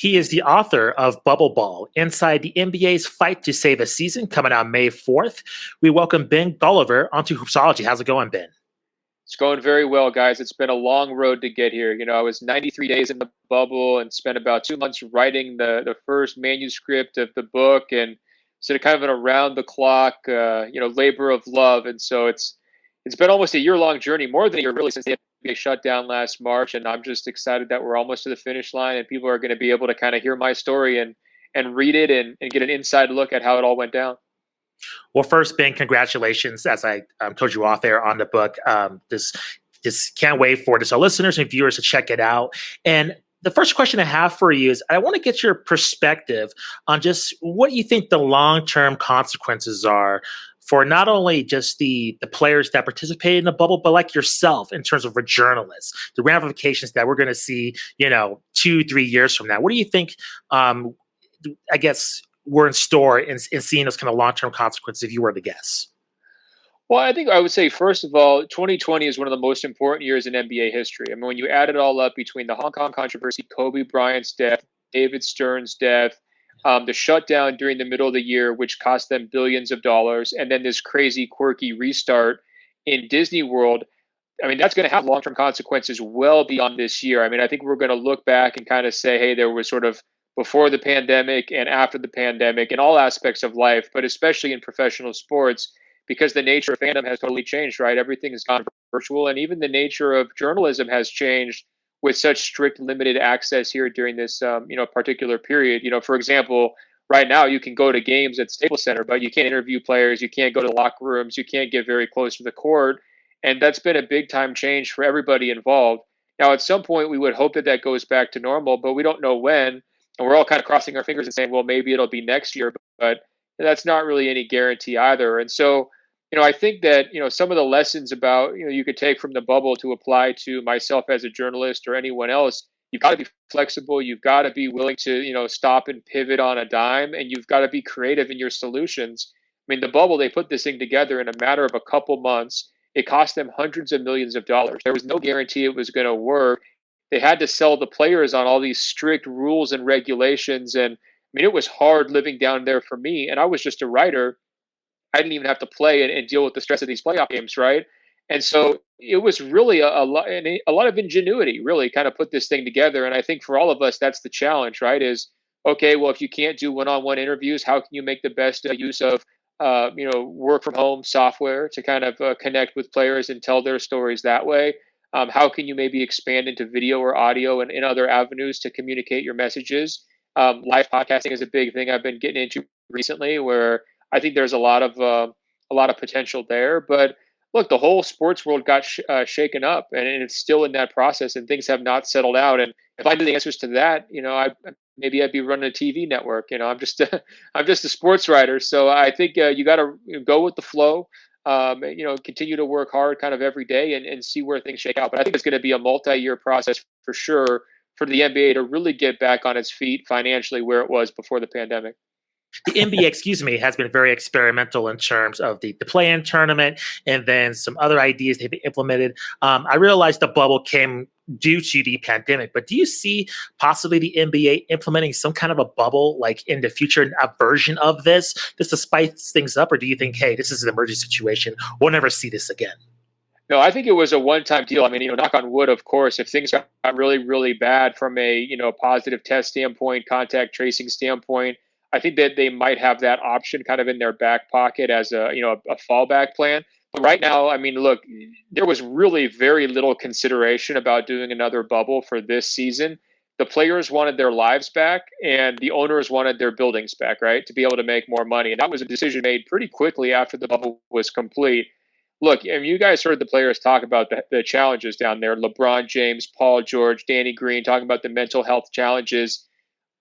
He is the author of Bubbleball, Inside the NBA's Fight to Save a Season, coming out May 4th. We welcome Ben Golliver onto Hoopsology. How's it going, Ben? It's going very well, guys. It's been a long road to get here. I was 93 days in the bubble and spent about 2 months writing the first manuscript of the book, and so kind of an around the clock, labor of love. And so it's been almost a year long journey, more than a year really, since the NBA shut down last March. And I'm just excited that we're almost to the finish line, and people are going to be able to kind of hear my story and read it and get an inside look at how it all went down. Well, first, Ben, congratulations, as I told you off there, on the book. This can't wait for this, our listeners and viewers, to check it out. And the first question I have for you is, I want to get your perspective on just what you think the long-term consequences are for not only just the players that participate in the bubble, but like yourself in terms of a journalist, the ramifications that we're going to see, 2-3 years from now. What do you think, I guess, we're in store in seeing those kind of long-term consequences, if you were to guess? Well, I think I would say, first of all, 2020 is one of the most important years in NBA history. I mean, when you add it all up between the Hong Kong controversy, Kobe Bryant's death, David Stern's death, the shutdown during the middle of the year, which cost them billions of dollars, and then this crazy, quirky restart in Disney World, I mean, that's going to have long-term consequences well beyond this year. I mean, I think we're going to look back and kind of say, hey, there was sort of before the pandemic and after the pandemic in all aspects of life, but especially in professional sports, because the nature of fandom has totally changed, right? Everything has gone virtual, and even the nature of journalism has changed with such strict limited access here during this, particular period. For example, right now you can go to games at Staples Center, but you can't interview players, you can't go to locker rooms, you can't get very close to the court, and that's been a big time change for everybody involved. Now, at some point, we would hope that that goes back to normal, but we don't know when. And we're all kind of crossing our fingers and saying, well, maybe it'll be next year, but that's not really any guarantee either. And so, I think that, some of the lessons about, you could take from the bubble to apply to myself as a journalist or anyone else. You've got to be flexible. You've got to be willing to, stop and pivot on a dime, and you've got to be creative in your solutions. I mean, the bubble, they put this thing together in a matter of a couple months. It cost them hundreds of millions of dollars. There was no guarantee it was going to work. They had to sell the players on all these strict rules and regulations. And I mean, it was hard living down there for me. And I was just a writer. I didn't even have to play and deal with the stress of these playoff games, right? And so it was really a lot of ingenuity, really kind of put this thing together. And I think for all of us, that's the challenge, right? Is, okay, well, if you can't do one-on-one interviews, how can you make the best use of, work from home software to kind of connect with players and tell their stories that way? How can you maybe expand into video or audio and in other avenues to communicate your messages? Live podcasting is a big thing I've been getting into recently, where I think there's a lot of potential there. But look, the whole sports world got shaken up, and it's still in that process, and things have not settled out. And if I knew the answers to that, maybe I'd be running a TV network. I'm just a sports writer, so I think you got to go with the flow. Continue to work hard kind of every day and see where things shake out. But I think it's going to be a multi-year process for sure for the NBA to really get back on its feet financially where it was before the pandemic. The NBA, has been very experimental in terms of the play-in tournament and then some other ideas they've implemented. I realize the bubble came due to the pandemic, but do you see possibly the NBA implementing some kind of a bubble like in the future, a version of this, just to spice things up? Or do you think, hey, this is an emergency situation, we'll never see this again? No, I think it was a one-time deal. I mean, knock on wood, of course, if things got really, really bad from a, positive test standpoint, contact tracing standpoint, I think that they might have that option kind of in their back pocket as a fallback plan. But right now, I mean, look, there was really very little consideration about doing another bubble for this season. The players wanted their lives back, and the owners wanted their buildings back, right, to be able to make more money. And that was a decision made pretty quickly after the bubble was complete. Look, I mean, you guys heard the players talk about the challenges down there. LeBron James, Paul George, Danny Green talking about the mental health challenges.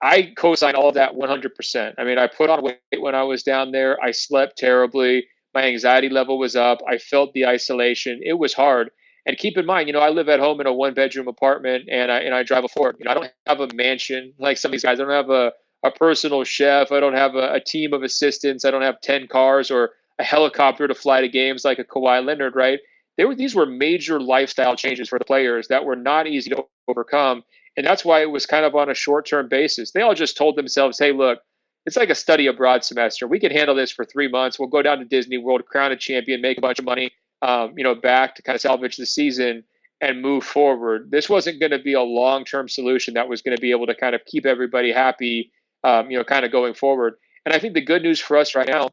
I co-sign all of that 100%. I mean, I put on weight when I was down there. I slept terribly. My anxiety level was up. I felt the isolation. It was hard. And keep in mind, I live at home in a one-bedroom apartment, and I drive a Ford. I don't have a mansion like some of these guys. I don't have a personal chef. I don't have a team of assistants. I don't have 10 cars or a helicopter to fly to games like a Kawhi Leonard, right? These were major lifestyle changes for the players that were not easy to overcome. And that's why it was kind of on a short-term basis. They all just told themselves, hey, look, it's like a study abroad semester. We can handle this for 3 months. We'll go down to Disney World, crown a champion, make a bunch of money, back to kind of salvage the season and move forward. This wasn't going to be a long-term solution that was going to be able to kind of keep everybody happy, kind of going forward. And I think the good news for us right now,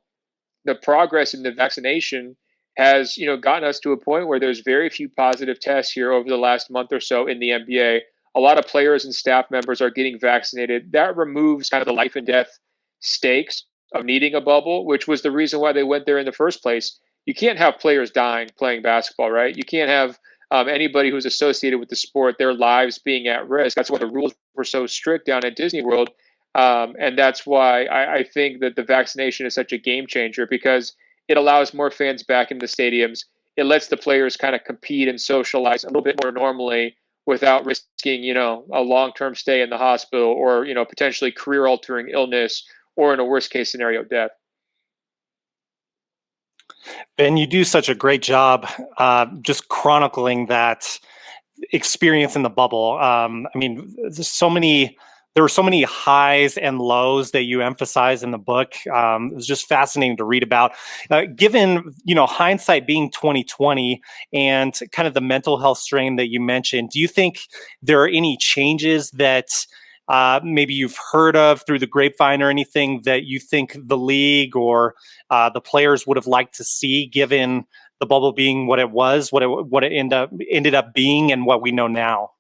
the progress in the vaccination has, gotten us to a point where there's very few positive tests here over the last month or so in the NBA. A lot of players and staff members are getting vaccinated. That removes kind of the life and death stakes of needing a bubble, which was the reason why they went there in the first place. You can't have players dying playing basketball, right? You can't have anybody who's associated with the sport, their lives being at risk. That's why the rules were so strict down at Disney World. And that's why I think that the vaccination is such a game changer, because it allows more fans back in the stadiums. It lets the players kind of compete and socialize a little bit more normally without risking, a long-term stay in the hospital or, potentially career-altering illness or, in a worst-case scenario, death. Ben, you do such a great job just chronicling that experience in the bubble. There were so many highs and lows that you emphasize in the book. It was just fascinating to read about. Given, hindsight being 2020 and kind of the mental health strain that you mentioned, do you think there are any changes that maybe you've heard of through the grapevine or anything that you think the league or the players would have liked to see, given the bubble being what it was, what it ended up being, and what we know now?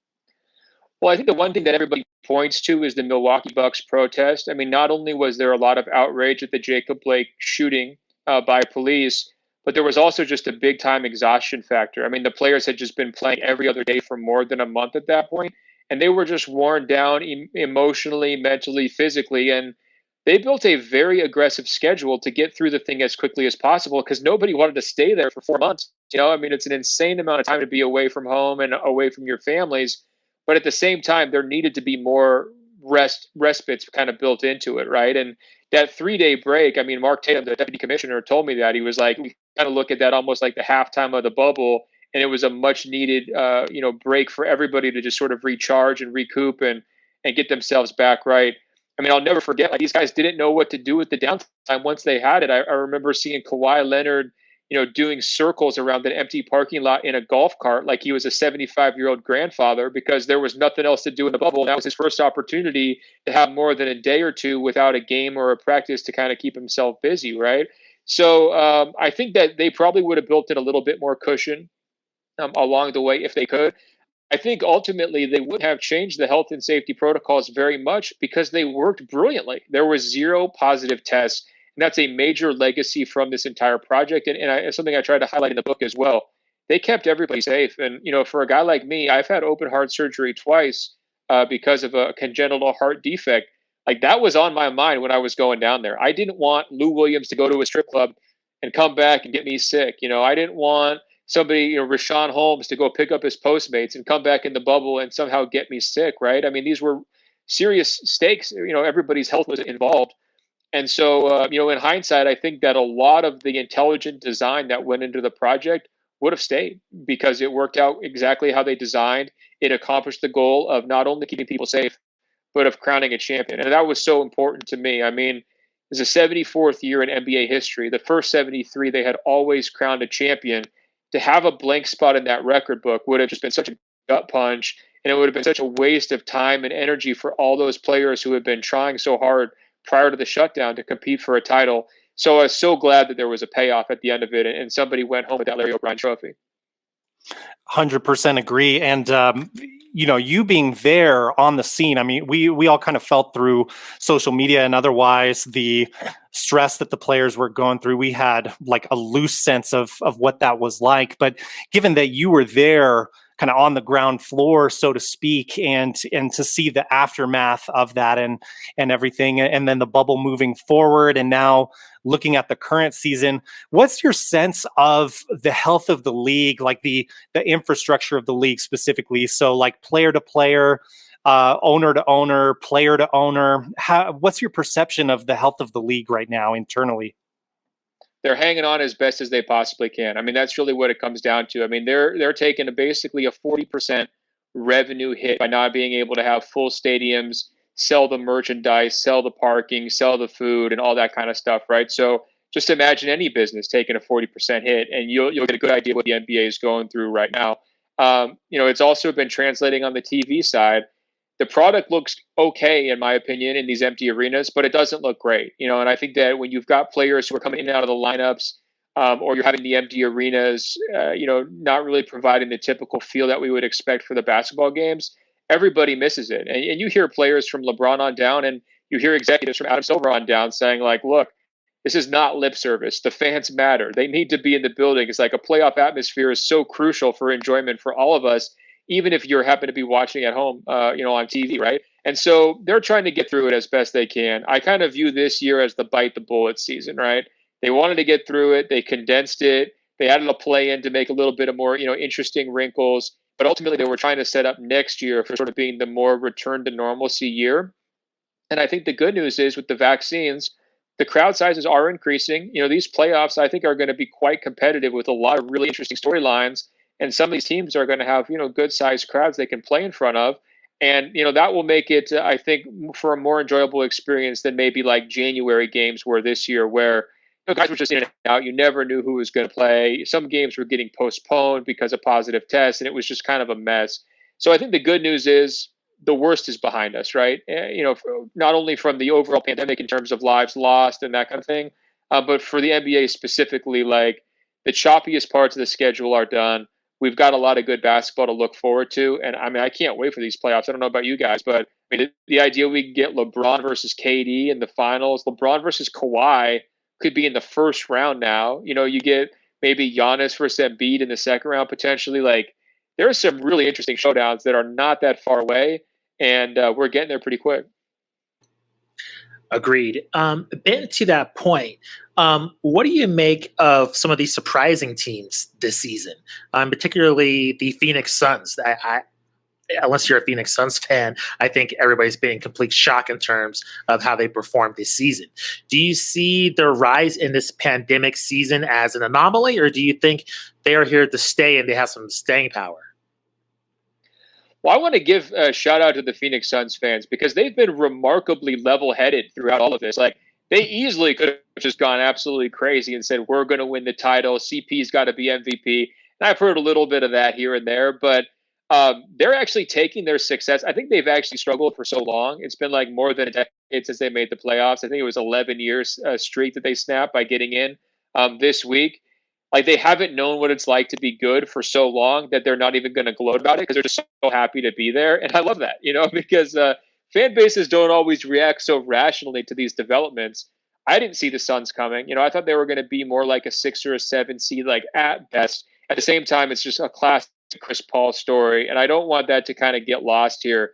Well, I think the one thing that everybody points to is the Milwaukee Bucks protest. I mean, not only was there a lot of outrage at the Jacob Blake shooting by police, but there was also just a big time exhaustion factor. I mean, the players had just been playing every other day for more than a month at that point, and they were just worn down emotionally, mentally, physically. And they built a very aggressive schedule to get through the thing as quickly as possible, because nobody wanted to stay there for 4 months. I mean, it's an insane amount of time to be away from home and away from your families. But at the same time, there needed to be more respites kind of built into it, right? And that 3-day break, I mean, Mark Tatum, the deputy commissioner, told me that. He was like, we kind of look at that almost like the halftime of the bubble, and it was a much needed, break for everybody to just sort of recharge and recoup and get themselves back right. I mean, I'll never forget, like, these guys didn't know what to do with the downtime once they had it. I remember seeing Kawhi Leonard, doing circles around an empty parking lot in a golf cart like he was a 75-year-old grandfather, because there was nothing else to do in the bubble. And that was his first opportunity to have more than a day or two without a game or a practice to kind of keep himself busy, right? So I think that they probably would have built in a little bit more cushion along the way if they could. I think ultimately they would have changed the health and safety protocols very much, because they worked brilliantly. There was 0 positive tests. And that's a major legacy from this entire project. And it's something I try to highlight in the book as well. They kept everybody safe. And, for a guy like me, I've had open heart surgery twice because of a congenital heart defect. Like, that was on my mind when I was going down there. I didn't want Lou Williams to go to a strip club and come back and get me sick. I didn't want somebody, Rashawn Holmes, to go pick up his Postmates and come back in the bubble and somehow get me sick, right? I mean, these were serious stakes. Everybody's health was involved. And so, in hindsight, I think that a lot of the intelligent design that went into the project would have stayed, because it worked out exactly how they designed. It accomplished the goal of not only keeping people safe, but of crowning a champion. And that was so important to me. I mean, it's the 74th year in NBA history. The first 73, they had always crowned a champion. To have a blank spot in that record book would have just been such a gut punch. And it would have been such a waste of time and energy for all those players who had been trying so hard prior to the shutdown to compete for a title. So I was so glad that there was a payoff at the end of it, and somebody went home with that Larry O'Brien trophy. 100% agree. And, you being there on the scene, I mean, we all kind of felt through social media and otherwise the stress that the players were going through. We had like a loose sense of what that was like. But given that you were there kind of on the ground floor, so to speak, and to see the aftermath of that and everything, and then the bubble moving forward, and now looking at the current season, what's your sense of the health of the league, like the infrastructure of the league specifically? So like player to player, owner to owner, player to owner, what's your perception of the health of the league right now internally? They're hanging on as best as they possibly can. I mean, that's really what it comes down to. I mean, they're taking basically a 40% revenue hit by not being able to have full stadiums, sell the merchandise, sell the parking, sell the food, and all that kind of stuff, right? So just imagine any business taking a 40% hit, and you'll get a good idea what the NBA is going through right now. It's also been translating on the TV side. The product looks okay, in my opinion, in these empty arenas, but it doesn't look great. And I think that when you've got players who are coming in and out of the lineups, or you're having the empty arenas, not really providing the typical feel that we would expect for the basketball games, everybody misses it. And you hear players from LeBron on down, and you hear executives from Adam Silver on down saying, like, look, this is not lip service. The fans matter. They need to be in the building. It's like a playoff atmosphere is so crucial for enjoyment for all of us, even if you're happen to be watching at home, on TV, right? And so they're trying to get through it as best they can. I kind of view this year as the bite the bullet season, right? They wanted to get through it. They condensed it. They added a play in to make a little bit of more, interesting wrinkles. But ultimately, they were trying to set up next year for sort of being the more return to normalcy year. And I think the good news is with the vaccines, the crowd sizes are increasing. These playoffs, I think, are going to be quite competitive with a lot of really interesting storylines. And some of these teams are going to have, good sized crowds they can play in front of. And, that will make it, I think, for a more enjoyable experience than maybe like January games were this year, where guys were just in and out. You never knew who was going to play. Some games were getting postponed because of positive tests, and it was just kind of a mess. So I think the good news is the worst is behind us, right? Not only from the overall pandemic in terms of lives lost and that kind of thing, but for the NBA specifically, like the choppiest parts of the schedule are done. We've got a lot of good basketball to look forward to. And I mean, I can't wait for these playoffs. I don't know about you guys, but I mean, the idea we can get LeBron versus KD in the finals, LeBron versus Kawhi could be in the first round now. You get maybe Giannis versus Embiid in the second round potentially. Like, there are some really interesting showdowns that are not that far away, and we're getting there pretty quick. Agreed. Ben, to that point, what do you make of some of these surprising teams this season, particularly the Phoenix Suns? Unless you're a Phoenix Suns fan, I think everybody's been in complete shock in terms of how they performed this season. Do you see their rise in this pandemic season as an anomaly, or do you think they are here to stay and they have some staying power? Well, I want to give a shout out to the Phoenix Suns fans because they've been remarkably level-headed throughout all of this. Like, they easily could have just gone absolutely crazy and said, we're going to win the title. CP's got to be MVP. And I've heard a little bit of that here and there, but they're actually taking their success. I think they've actually struggled for so long. It's been like more than a decade since they made the playoffs. I think it was 11 years streak that they snapped by getting in this week. Like, they haven't known what it's like to be good for so long that they're not even going to gloat about it because they're just so happy to be there. And I love that, because fan bases don't always react so rationally to these developments. I didn't see the Suns coming. I thought they were going to be more like a 6 or a 7 seed, like at best. At the same time, it's just a classic Chris Paul story. And I don't want that to kind of get lost here.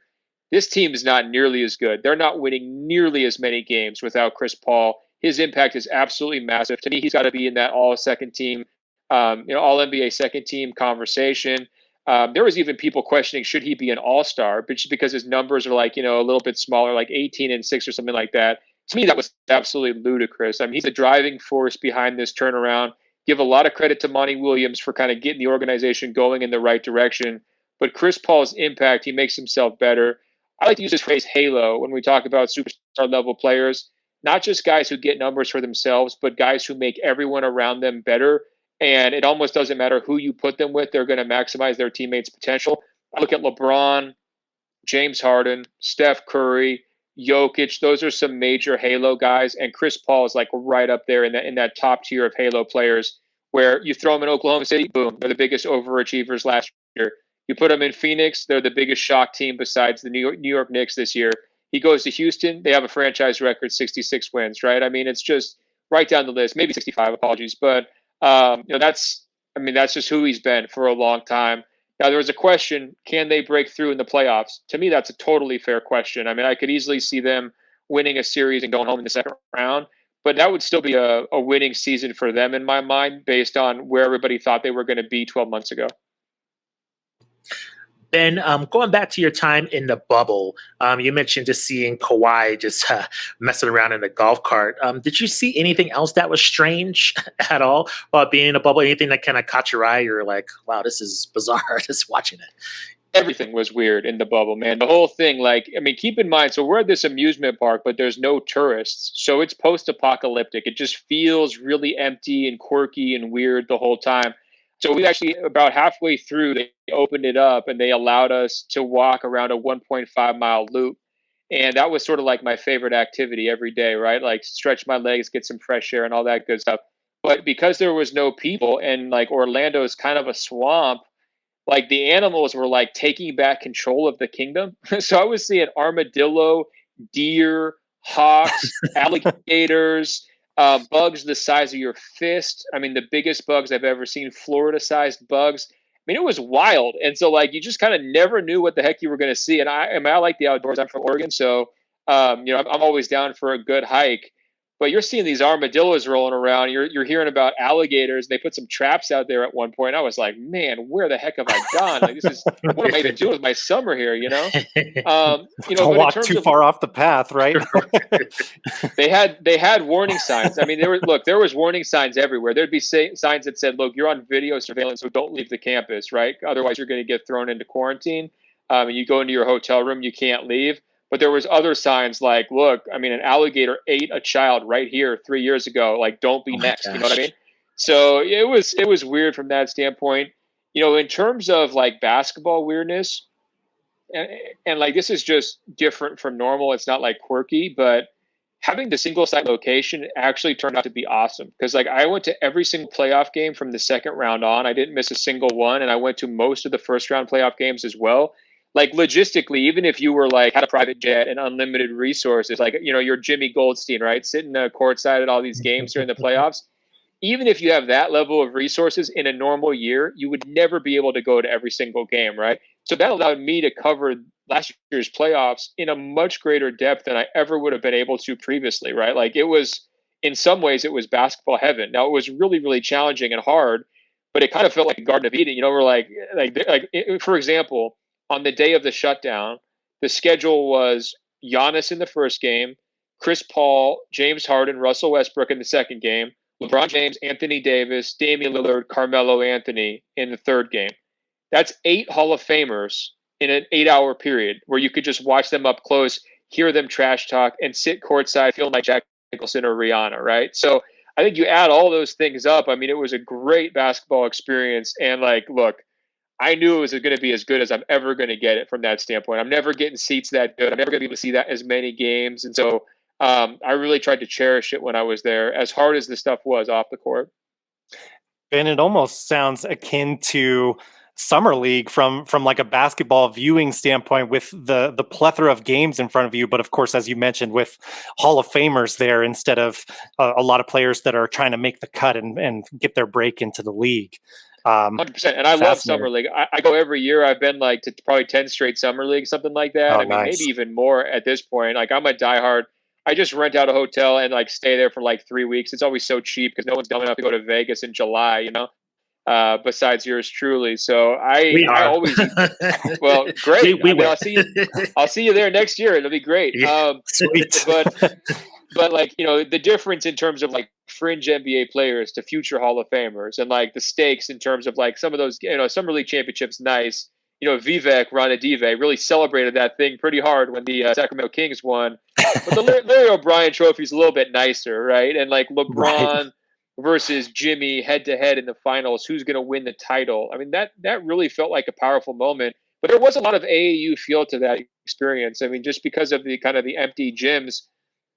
This team is not nearly as good. They're not winning nearly as many games without Chris Paul. His impact is absolutely massive. To me, he's got to be in that all second team, all NBA second team conversation. There was even people questioning, should he be an all-star? But just because his numbers are like, a little bit smaller, like 18-6 or something like that. To me, that was absolutely ludicrous. I mean, he's a driving force behind this turnaround. Give a lot of credit to Monty Williams for kind of getting the organization going in the right direction. But Chris Paul's impact, he makes himself better. I like to use this phrase halo when we talk about superstar level players, not just guys who get numbers for themselves, but guys who make everyone around them better. And it almost doesn't matter who you put them with. They're going to maximize their teammates' potential. I look at LeBron, James Harden, Steph Curry, Jokic. Those are some major halo guys. And Chris Paul is like right up there in that top tier of halo players where you throw them in Oklahoma City, boom, they're the biggest overachievers last year. You put them in Phoenix, they're the biggest shock team besides the New York Knicks this year. He goes to Houston, they have a franchise record, 66 wins, right? I mean, it's just right down the list, maybe 65, apologies. But, that's just who he's been for a long time. Now, there was a question, can they break through in the playoffs? To me, that's a totally fair question. I mean, I could easily see them winning a series and going home in the second round, but that would still be a winning season for them in my mind based on where everybody thought they were going to be 12 months ago. Ben, going back to your time in the bubble, you mentioned just seeing Kawhi just messing around in a golf cart. Did you see anything else that was strange at all while being in a bubble? Anything that kind of caught your eye? You're like, wow, this is bizarre just watching it. everything was weird in the bubble, man. The whole thing, like, I mean, keep in mind, so we're at this amusement park, but there's no tourists. So it's post-apocalyptic. It just feels really empty and quirky and weird the whole time. So we actually, about halfway through, they opened it up and they allowed us to walk around a 1.5 mile loop. And that was sort of like my favorite activity every day, right? Like stretch my legs, get some fresh air and all that good stuff. But because there was no people and like Orlando is kind of a swamp, like the animals were like taking back control of the kingdom. So I was seeing armadillo, deer, hawks, alligators, bugs the size of your fist. I mean, the biggest bugs I've ever seen, Florida-sized bugs. I mean, it was wild. And so like you just kind of never knew what the heck you were going to see. And I like the outdoors. I'm from Oregon, so I'm always down for a good hike. But you're seeing these armadillos rolling around. You're hearing about alligators. They put some traps out there at one point. I was like, man, where the heck have I gone? Like, this is what am I even doing with my summer here? Don't walk too far off the path, right? They had warning signs. I mean, there was warning signs everywhere. There'd be signs that said, "Look, you're on video surveillance, so don't leave the campus, right? Otherwise, you're going to get thrown into quarantine. And you go into your hotel room, you can't leave." But there was other signs like, look, I mean, an alligator ate a child right here 3 years ago. Like, don't be next. You know what I mean? So it was weird from that standpoint. In terms of like basketball weirdness, and like this is just different from normal. It's not like quirky, but having the single site location actually turned out to be awesome because like I went to every single playoff game from the second round on. I didn't miss a single one, and I went to most of the first round playoff games as well. Like logistically, even if you were like had a private jet and unlimited resources, like you're Jimmy Goldstein, right, sitting courtside at all these games during the playoffs. Even if you have that level of resources in a normal year, you would never be able to go to every single game, right? So that allowed me to cover last year's playoffs in a much greater depth than I ever would have been able to previously, right? Like it was, in some ways, it was basketball heaven. Now it was really, really challenging and hard, but it kind of felt like a Garden of Eden. We're like for example, on the day of the shutdown, the schedule was Giannis in the first game, Chris Paul, James Harden, Russell Westbrook in the second game, LeBron James, Anthony Davis, Damian Lillard, Carmelo Anthony in the third game. That's 8 Hall of Famers in an 8-hour period where you could just watch them up close, hear them trash talk, and sit courtside feeling like Jack Nicholson or Rihanna, right? So I think you add all those things up. I mean, it was a great basketball experience. And like, look, I knew it was going to be as good as I'm ever going to get it from that standpoint. I'm never getting seats that good. I'm never going to be able to see that as many games. And so I really tried to cherish it when I was there, as hard as the stuff was off the court. Ben, it almost sounds akin to Summer League from like a basketball viewing standpoint with the plethora of games in front of you. But of course, as you mentioned, with Hall of Famers there instead of a lot of players that are trying to make the cut and get their break into the league. 100%. And I love Summer League. I go every year. I've been like to probably 10 straight Summer League, something like that. Oh, I mean, nice. maybe even more at this point. Like I'm a diehard. I just rent out a hotel and like stay there for like 3 weeks. It's always so cheap because no one's dumb enough to go to Vegas in July, besides yours truly. So I always, well, great. I'll see you there next year. It'll be great. Yeah, sweet. But like, the difference in terms of like fringe NBA players to future Hall of Famers and like the stakes in terms of like some of those, Summer League championships, nice. Vivek Ranadive really celebrated that thing pretty hard when the Sacramento Kings won. But the Larry O'Brien trophy is a little bit nicer, right? And like LeBron versus Jimmy head to head in the finals, who's going to win the title? I mean, that really felt like a powerful moment. But there was a lot of AAU feel to that experience. I mean, just because of the kind of the empty gyms.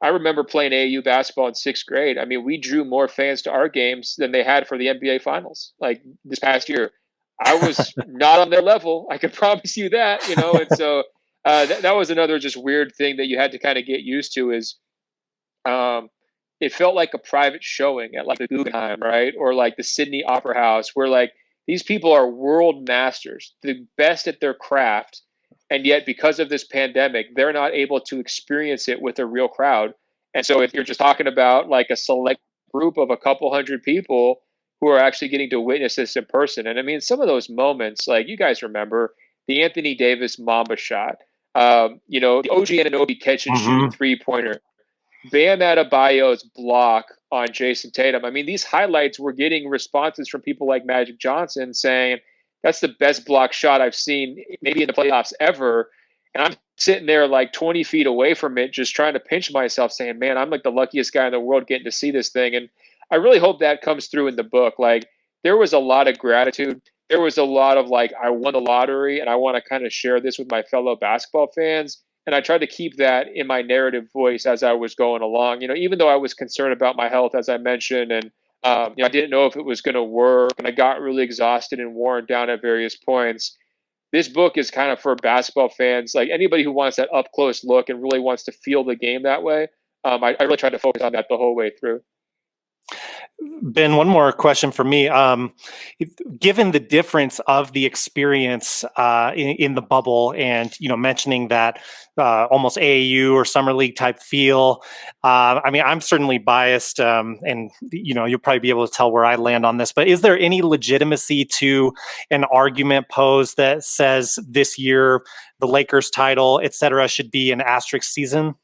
I remember playing AAU basketball in 6th grade. I mean, we drew more fans to our games than they had for the NBA finals, like this past year. I was not on their level. I can promise you that, and so that was another just weird thing that you had to kind of get used to is it felt like a private showing at like the Guggenheim, right? Or like the Sydney Opera House where like these people are world masters, the best at their craft. And yet because of this pandemic, they're not able to experience it with a real crowd. And so if you're just talking about like a select group of a couple hundred people who are actually getting to witness this in person. And I mean, some of those moments, like you guys remember the Anthony Davis Mamba shot, the OG Anunoby catch and shoot 3-pointer, Bam Adebayo's block on Jason Tatum. I mean, these highlights were getting responses from people like Magic Johnson saying, That's the best block shot I've seen maybe in the playoffs ever. And I'm sitting there like 20 feet away from it, just trying to pinch myself, saying, man, I'm like the luckiest guy in the world getting to see this thing. And I really hope that comes through in the book. Like, there was a lot of gratitude. There was a lot of like, I won the lottery and I want to kind of share this with my fellow basketball fans. And I tried to keep that in my narrative voice as I was going along. Even though I was concerned about my health, as I mentioned, and I didn't know if it was going to work, and I got really exhausted and worn down at various points. This book is kind of for basketball fans, like anybody who wants that up close look and really wants to feel the game that way. I really tried to focus on that the whole way through. Ben, one more question for me. Given the difference of the experience in the bubble, and mentioning that almost AAU or summer league type feel, I mean, I'm certainly biased, and you'll probably be able to tell where I land on this. But is there any legitimacy to an argument posed that says this year the Lakers title, et cetera, should be an asterisk season?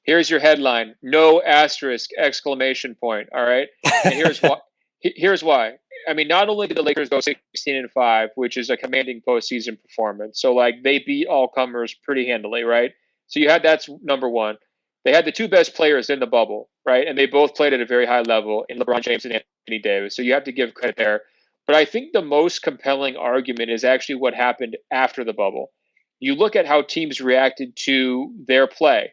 Here's your headline: no asterisk, exclamation point. All right. And here's why. Here's why. I mean, not only did the Lakers go 16-5, which is a commanding postseason performance, so like they beat all comers pretty handily, right? So that's number one. They had the two best players in the bubble, right? And they both played at a very high level in LeBron James and Anthony Davis. So you have to give credit there. But I think the most compelling argument is actually what happened after the bubble. You look at how teams reacted to their play.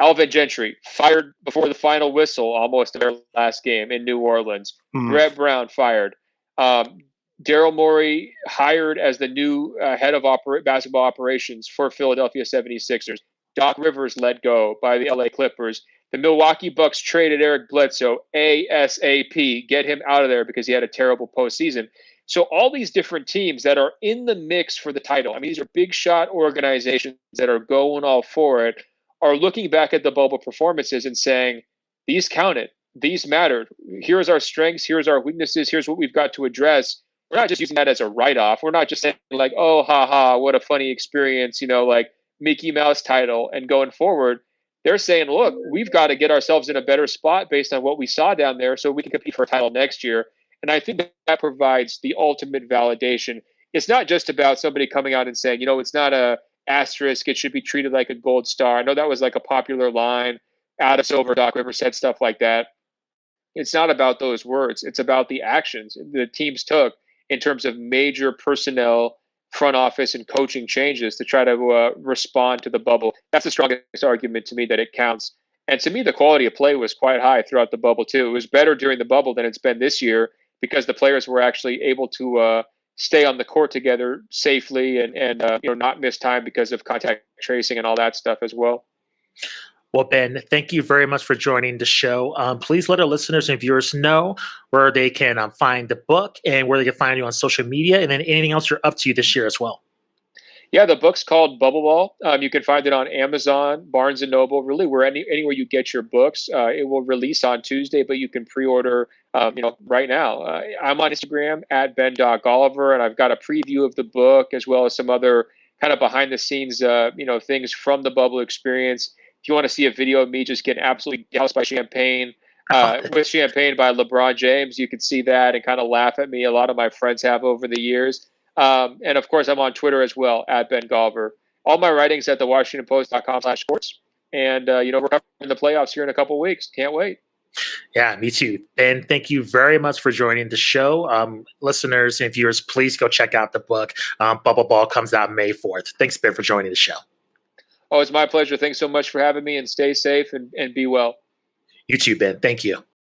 Alvin Gentry fired before the final whistle almost in their last game in New Orleans. Brett Brown fired. Daryl Morey hired as the new head of basketball operations for Philadelphia 76ers. Doc Rivers let go by the LA Clippers. The Milwaukee Bucks traded Eric Bledsoe ASAP. Get him out of there because he had a terrible postseason. So all these different teams that are in the mix for the title, I mean, these are big shot organizations that are going all for it, are looking back at the bubble performances and saying, these counted, these mattered. Here's our strengths, here's our weaknesses, here's what we've got to address. We're not just using that as a write-off. We're not just saying like, oh, ha, what a funny experience, like Mickey Mouse title and going forward. They're saying, look, we've got to get ourselves in a better spot based on what we saw down there so we can compete for a title next year. And I think that provides the ultimate validation. It's not just about somebody coming out and saying, it's not a asterisk, it should be treated like a gold star. I know that was like a popular line. Adam Silver, Doc Rivers said stuff like that. It's not about those words. It's about the actions the teams took in terms of major personnel, front office, and coaching changes to try to respond to the bubble. That's the strongest argument to me that it counts. And to me, the quality of play was quite high throughout the bubble too. It was better during the bubble than it's been this year because the players were actually able to stay on the court together safely and not miss time because of contact tracing and all that stuff as well. Well, Ben, thank you very much for joining the show. Please let our listeners and viewers know where they can find the book and where they can find you on social media, and then anything else you're up to this year as well. Yeah, the book's called Bubbleball. You can find it on Amazon, Barnes & Noble, really anywhere you get your books. It will release on Tuesday, but you can pre-order right now. I'm on Instagram at Ben.Golliver, and I've got a preview of the book as well as some other kind of behind-the-scenes things from the bubble experience. If you want to see a video of me just getting absolutely doused by champagne, with champagne by LeBron James, you can see that and kind of laugh at me. A lot of my friends have over the years. And of course, I'm on Twitter as well, at Ben Golliver. All my writings at thewashingtonpost.com/sports. And, we're covering the playoffs here in a couple of weeks. Can't wait. Yeah, me too. Ben, thank you very much for joining the show. Listeners and viewers, please go check out the book. Bubbleball comes out May 4th. Thanks, Ben, for joining the show. Oh, it's my pleasure. Thanks so much for having me, and stay safe and be well. You too, Ben. Thank you.